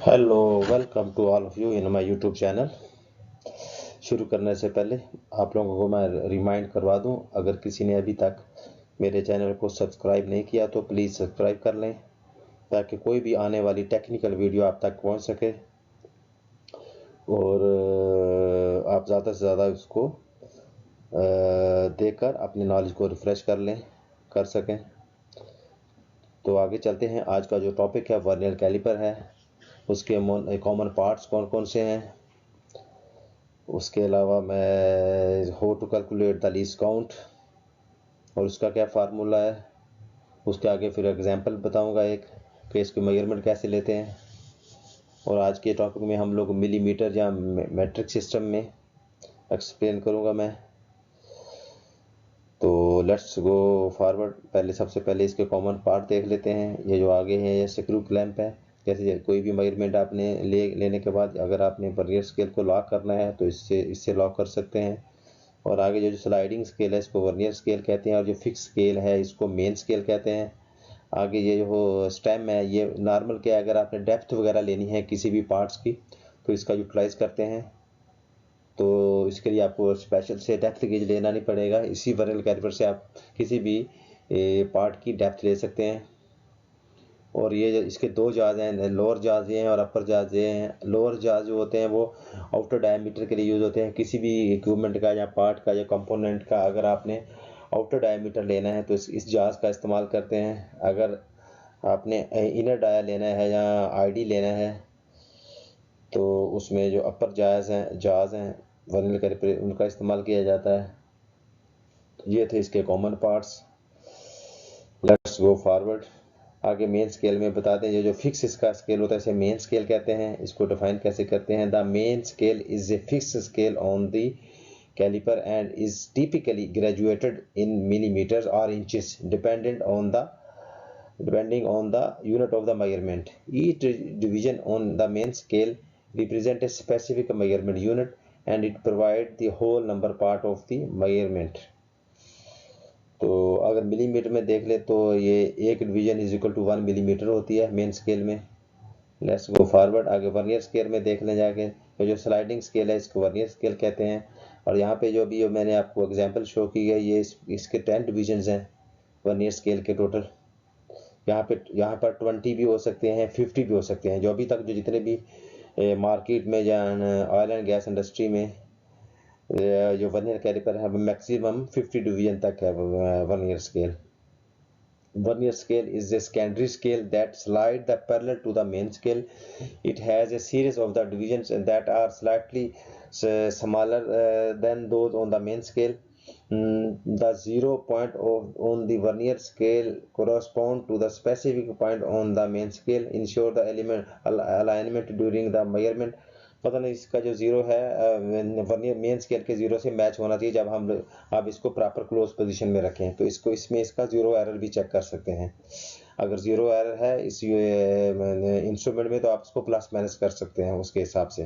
Hello, welcome to all of you in my YouTube channel. शुरू करने से पहले आप लोगों को मैं रिमाइंड करवा दूं, अगर किसी ने अभी तक मेरे चैनल को सब्सक्राइब नहीं किया तो प्लीज़ सब्सक्राइब कर लें, ताकि कोई भी आने वाली टेक्निकल वीडियो आप तक पहुंच सके और आप ज़्यादा से ज़्यादा उसको देखकर अपनी नॉलेज को रिफ़्रेश कर सकें। तो आगे चलते हैं। आज का जो टॉपिक है वर्नियर कैलिपर है, उसके कॉमन पार्ट्स कौन कौन से हैं, उसके अलावा मैं how to calculate the least count और उसका क्या फार्मूला है, उसके आगे फिर एग्जांपल बताऊंगा एक कि इसके मेजरमेंट कैसे लेते हैं। और आज के टॉपिक में हम लोग मिलीमीटर या मेट्रिक सिस्टम में एक्सप्लेन करूंगा मैं। तो लेट्स गो फॉरवर्ड। सबसे पहले इसके कॉमन पार्ट देख लेते हैं। ये जो आगे है ये स्क्रू क्लैंप है। जैसे कोई भी मेजरमेंट आपने लेने के बाद अगर आपने वर्नियर स्केल को लॉक करना है तो इससे लॉक कर सकते हैं। और आगे जो स्लाइडिंग स्केल है इसको वर्नियर स्केल कहते हैं, और जो फिक्स स्केल है इसको मेन स्केल कहते हैं। आगे ये जो स्टेम है ये नॉर्मल के अगर आपने डेप्थ वगैरह लेनी है किसी भी पार्ट्स की तो इसका यूटिलाइज करते हैं। तो इसके लिए आपको स्पेशल से डेप्थ गेज लेना नहीं पड़ेगा, इसी वर्नियर कैलिपर से आप किसी भी पार्ट की डेप्थ ले सकते हैं। और ये इसके दो जाज हैं, लोअर जाज हैं और अपर जाज हैं। लोअर जाज जो होते हैं वो आउटर डायमीटर के लिए यूज़ होते हैं। किसी भी इक्विपमेंट का या पार्ट का या कंपोनेंट का अगर आपने आउटर डायमीटर लेना है तो इस जाज का इस्तेमाल करते हैं। अगर आपने इनर डाया लेना है या आईडी लेना है तो उसमें जो अपर जाज हैं वर्नियर कैलिपर उनका इस्तेमाल किया जाता है। ये थे इसके common parts. Let's go forward. आगे मेन स्केल में बता दें, ये जो फिक्स इसका स्केल होता है इसे मेन स्केल कहते हैं। इसको डिफाइन कैसे करते हैं? The main scale is a fix scale on the caliper and is typically graduated in millimetres और inches depending on the unit of the measurement. Each division on the main scale represents a specific measurement unit and it provides the whole number part of the measurement. तो अगर millimetre में देख ले तो ये एक division is equal to 1 millimetre होती है मेन स्केल में। Let's go forward. आगे वर्नियर स्केल में देख लें जाके, तो जो स्लाइडिंग स्केल है इसको वर्नियर स्केल कहते हैं। और यहाँ पे जो भी मैंने आपको एग्जांपल शो की है ये इसके 10 डिवीजन्स हैं वर्नियर स्केल के टोटल। यहाँ पर 20 भी हो सकते हैं, 50 भी हो सकते हैं। जो अभी तक जो जितने भी मार्केट में या ऑयल एंड गैस इंडस्ट्री में जो वर्नियर कैलिपर है मैक्सिमम 50 डिवीजन तक है vernier scale. Vernier scale is a secondary scale that slides the parallel to the main scale. It has a series of the divisions that are slightly smaller than those on the main scale. The 0 point on the vernier scale correspond to the specific point on the main scale. Ensure the alignment during the measurement. पता नहीं इसका जो zero है vernier main scale के zero से match होना चाहिए जब हम आप इसको प्रॉपर क्लोज पोजीशन में रखें। तो इसमें इसका जीरो एरर भी चेक कर सकते हैं। अगर जीरो एरर है इस इंस्ट्रूमेंट में तो आप इसको प्लस माइनस कर सकते हैं उसके हिसाब से।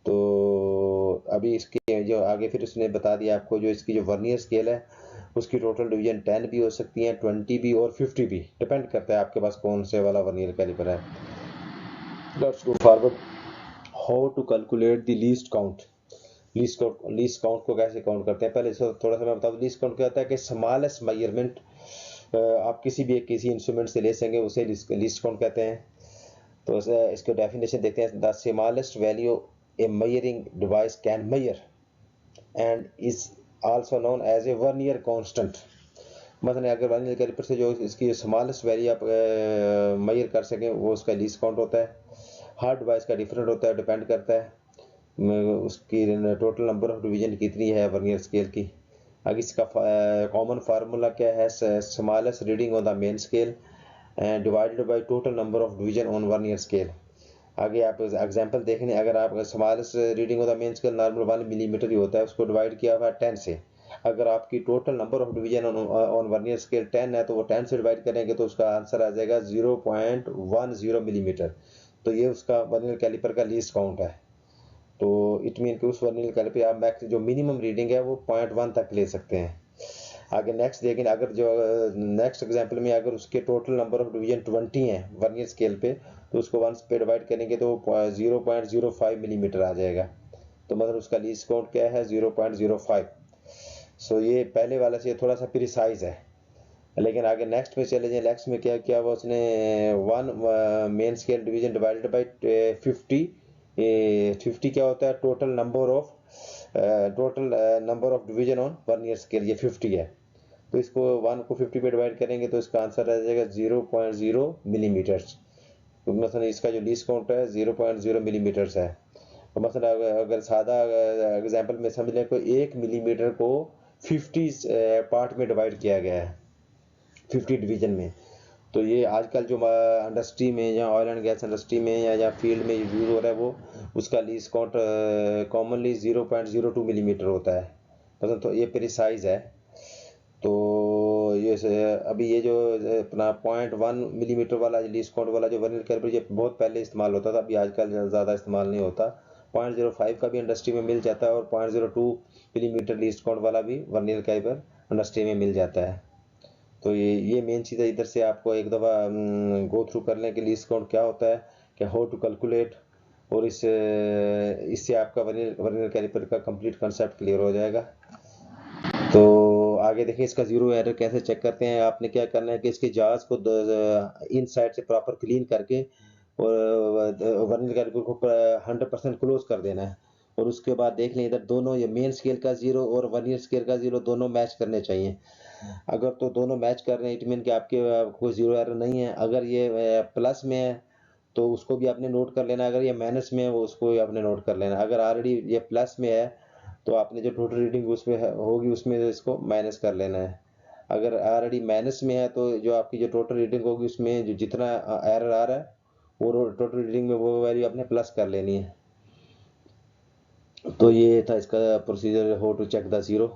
तो अभी इसकी जो आगे फिर उसने बता दिया आपको, जो इसकी जो वर्नियर स्केल है उसकी टोटल डिवीजन 10 भी हो सकती है, 20 भी और 50 भी, डिपेंड करता है आपके पास कौन से वाला वर्नियर कैलिपर है। Let's go forward. How to calculate the least count. Least count को कैसे काउंट करते हैं, पहले थोड़ा सा मैं बता दूं। लीस्ट काउंट क्या होता है कि स्मॉलेस्ट मेजरमेंट आप किसी इंस्ट्रूमेंट से ले सकेंगे उसे लीस्ट काउंट कहते हैं। तो इसको डेफिनेशन देखते हैं। The smallest value a measuring device can measure and is also known as a vernier constant. मतलब अगर वर्नियर कैलिपर से जो इसकी स्मॉलेस्ट वैल्यू आप मेजर कर सकें वो उसका लीस्ट काउंट होता है। हर डिवाइस का डिफरेंट होता है, डिपेंड करता है उसकी टोटल नंबर ऑफ डिवीजन कितनी है वर्नियर स्केल की। आगे इसका कॉमन फार्मूला क्या है? Smallest reading on the main scale divided by total number of division on vernier scale. आगे आप एग्जांपल देखें, अगर आप smallest reading on the main scale normal 1 millimetre ही होता है, उसको डिवाइड किया हुआ 10 से। अगर आपकी total number of division on vernier scale 10 है तो वो 10 से डिवाइड करेंगे तो उसका आंसर आ जाएगा 0.10 मिलीमीटर। तो ये उसका वर्नियर कैलिपर का लीस्ट काउंट है। तो इट मीन कि उस वर्नियर कैलिपर आप मैक्स जो मिनिमम रीडिंग है वो 0.1 तक ले सकते हैं। आगे नेक्स्ट देखें, अगर जो नेक्स्ट एग्जांपल में अगर उसके टोटल नंबर ऑफ डिवीजन 20 हैं वर्नियर स्केल पे, तो उसको 1 पे डिवाइड करेंगे तो 0.05 मिलीमीटर आ जाएगा। तो मतलब उसका लीस्ट काउंट क्या है 0.05। सो ये पहले वाला से थोड़ा सा प्रिसाइज है। लेकिन आगे नेक्स्ट में चले जाए, नेक्स्ट में क्या किया वो उसने 1 main scale division divided by 50 क्या होता है total number of division on vernier scale, ये 50 है। तो इसको 1 को 50 पे डिवाइड करेंगे तो इसका आंसर आ जाएगा 0.0 मिलीमीटर्स। तो मतलब इसका जो लीस्ट काउंट है 0.0 मिलीमीटर्स है। तो मतलब अगर सादा एग्जांपल में समझ लें, कोई 1 मिलीमीटर को 50 पार्ट में डिवाइड किया गया है 50 डिवीजन में। तो ये आजकल जो इंडस्ट्री में या ऑयल एंड गैस इंडस्ट्री में या फील्ड में यूज हो रहा है, वो उसका लीस्ट काउंट कॉमनली 0.02 मिलीमीटर होता है। मतलब तो ये प्रिसाइज है। तो ये अभी ये जो अपना 0.1 मिलीमीटर वाला लीस्ट काउंट वाला जो वर्नियर कैलिपर, ये बहुत पहले इस्तेमाल होता था, अभी आजकल ज़्यादा इस्तेमाल नहीं होता। 0.05 का भी इंडस्ट्री में मिल जाता है और 0.02 मिलीमीटर लीस्ट काउंट वाला भी वर्नियर कैलिपर इंडस्ट्री में मिल जाता है। तो ये मेन चीज़ है। इधर से आपको एक दफ़ा गो थ्रू कर लें कि लीस्ट काउंट क्या होता है, कि हाउ टू कैलकुलेट, और इससे आपका वर्नियर कैलिपर का कंप्लीट कंसेप्ट क्लियर हो जाएगा। तो आगे देखिए इसका जीरो एरर कैसे चेक करते हैं। आपने क्या करना है कि इसके जार्स को इन साइड से प्रॉपर क्लीन करके और वर्नियर कैलिपर को 100% क्लोज कर देना है। और उसके बाद देख लें इधर दोनों, ये मेन स्केल का जीरो और वर्नियर स्केल का जीरो दोनों मैच करने चाहिए। अगर तो दोनों मैच कर रहे हैं इट मीन कि आपके कोई जीरो एरर नहीं है। अगर ये प्लस में है तो उसको भी आपने नोट कर लेना, अगर ये माइनस में है वो उसको भी आपने नोट कर लेना। अगर ऑलरेडी ये प्लस में है तो आपने जो टोटल रीडिंग उसमें होगी उसमें इसको माइनस कर लेना है। अगर ऑलरेडी माइनस में है तो जो आपकी जो टोटल रीडिंग होगी उसमें जो जितना एरर आ रहा है वो टोटल रीडिंग में वो वैल्यू आपने प्लस कर लेनी है। तो ये था इसका procedure, how to check the zero.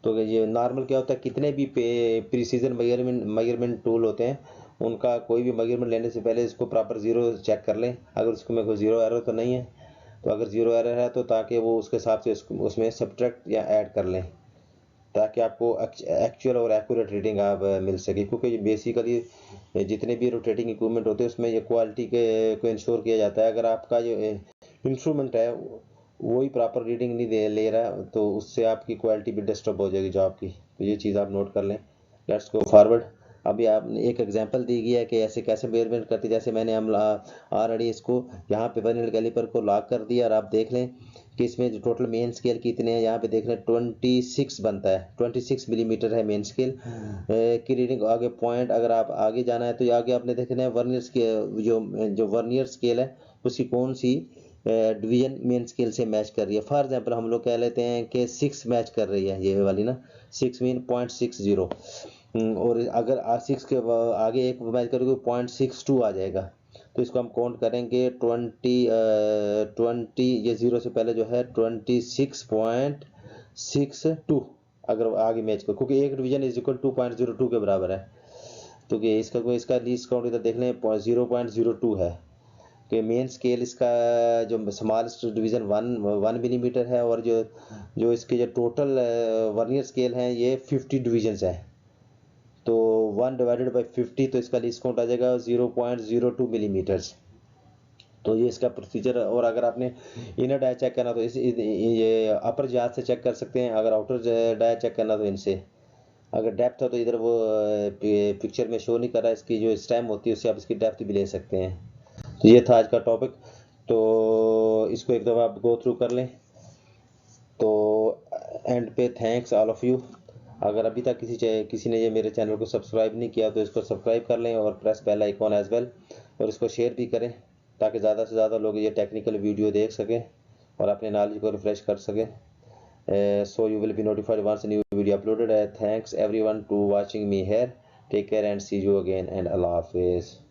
तो ये नॉर्मल क्या होता है, कितने भी प्रीसीजन मेजरमेंट टूल होते हैं उनका कोई भी मेजरमेंट लेने से पहले इसको प्रॉपर जीरो चेक कर लें। अगर उसको में कोई जीरो एरर तो नहीं है, तो अगर जीरो एरर है तो ताकि वो उसके हिसाब से उसमें सब्ट्रैक्ट या ऐड कर लें, ताकि आपको एक्चुअल और एक्यूरेट रीडिंग आप मिल सके। क्योंकि बेसिकली जितने भी रोटेटिंग इक्विपमेंट होते हैं उसमें ये क्वालिटी के को इंश्योर किया जाता है। अगर आपका जो इंस्ट्रूमेंट है वही प्रॉपर रीडिंग नहीं ले रहा तो उससे आपकी क्वालिटी भी डिस्टर्ब हो जाएगी जॉब की। तो ये चीज़ आप नोट कर लें। Let's go forward. अभी आपने एक एग्जांपल दी गया है कि ऐसे कैसे मेजरमेंट करते, जैसे मैंने हम ऑलरेडी इसको यहाँ पे वर्नियर कैलिपर को लॉक कर दिया और आप देख लें कि इसमें जो टोटल मेन स्केल कितने हैं, यहाँ पे देख लें 26 बनता है, 26 मिलीमीटर है मेन स्केल की रीडिंग। आगे पॉइंट अगर आप आगे जाना है तो आगे आपने देखना है वर्नियर स्केल, जो वर्नियर स्केल है उसकी कौन सी डिवीजन मेन स्केल से मैच कर रही है। फॉर एग्जांपल हम लोग कह लेते हैं कि 6 मैच कर रही है, ये वाली ना 6 मीन 0.60, और अगर 6 के आगे एक मैच करोगे 0.62 आ जाएगा। तो इसको हम काउंट करेंगे 20 ये जीरो से पहले जो है 26.62 अगर आगे मैच करो, क्योंकि एक डिवीजन इज इक्वल 2.02 के बराबर है। तो कि इसका लीस्ट काउंट इधर देख लें 0.02 है कि मेन स्केल इसका जो स्मॉलेस्ट डिवीजन 1 मिलीमीटर है, और जो इसके जो टोटल वर्नियर स्केल हैं ये 50 डिवीजन्स है। तो 1 डिवाइडेड बाई 50 तो इसका लीस्ट काउंट आ जाएगा 0.02 मिलीमीटर्स। तो ये इसका प्रोसीजर है। और अगर आपने इनर डाया चेक करना तो ये अपर जात से चेक कर सकते हैं, अगर आउटर डाया चेक करना तो इनसे। अगर डेप्थ है तो इधर वो पिक्चर में शो नहीं कर रहा है, इसकी जो स्टैम्प होती है उससे आप इसकी डेप्थ भी ले सकते हैं। तो ये था आज का टॉपिक। तो इसको एक दफ़ा आप गो थ्रू कर लें। तो एंड पे थैंक्स ऑल ऑफ यू। अगर अभी तक किसी ने ये मेरे चैनल को सब्सक्राइब नहीं किया तो इसको सब्सक्राइब कर लें और press bell icon as well, और इसको शेयर भी करें ताकि ज़्यादा से ज़्यादा लोग ये टेक्निकल वीडियो देख सकें और अपने नॉलेज को रिफ्रेश कर सकें। So you will be notified once a new video uploaded. Thanks everyone to watching me here. Take care and see you again, and Allah Hafiz.